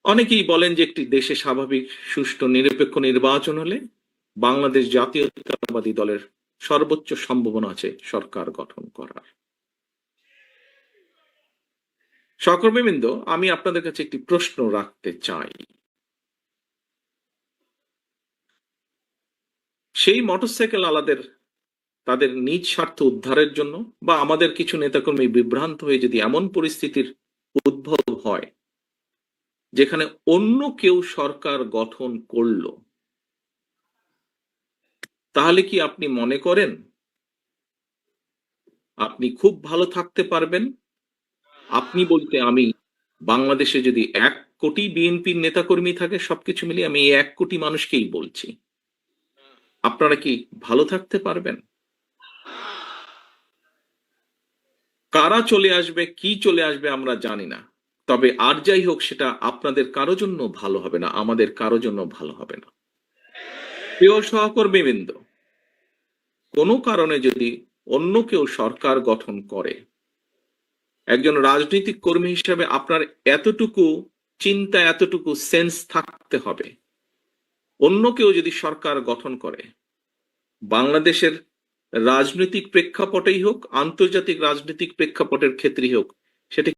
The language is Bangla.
অনেকেই বলেন যে একটি দেশে স্বাভাবিক সুষ্ঠু নিরপেক্ষ নির্বাচন হলে বাংলাদেশ জাতীয়তাবাদী দলের সর্বোচ্চ সম্ভাবনা আছে সরকার গঠন করার। সহকর্মীবৃন্দ, আমি আপনাদের কাছে একটি প্রশ্ন রাখতে চাই। সেই মোটরসাইকেল আলাদের তাদের নিজ স্বার্থ উদ্ধারের জন্য বা আমাদের কিছু নেতাকর্মী বিভ্রান্ত হয়ে যদি এমন পরিস্থিতির উদ্ভব হয় যেখানে অন্য কেউ সরকার গঠন করলো, তাহলে কি আপনি মনে করেন আপনি খুব ভালো থাকতে পারবেন? আপনি বলতে আমি, বাংলাদেশে যদি 1 কোটি বিএনপির নেতাকর্মী থাকে, সবকিছু মিলিয়ে আমি এই 1 কোটি মানুষকেই বলছি, আপনারা কি ভালো থাকতে পারবেন? কারা চলে আসবে, কি চলে আসবে আমরা জানি না। তবে আর যাই হোক, সেটা আপনাদের কারো জন্য ভালো হবে না, আমাদের কারো জন্য ভালো হবে না। প্রিয় সহকর্মীবৃন্দ, কোনো কারণে যদি অন্য কেউ সরকার গঠন করে, একজন রাজনৈতিক কর্মী হিসেবে আপনার এতটুকু চিন্তা, এতটুকু সেন্স থাকতে হবে, অন্য কেউ যদি সরকার গঠন করে, বাংলাদেশের রাজনৈতিক প্রেক্ষাপটেই হোক, আন্তর্জাতিক রাজনৈতিক প্রেক্ষাপটের ক্ষেত্রেই হোক, সেটা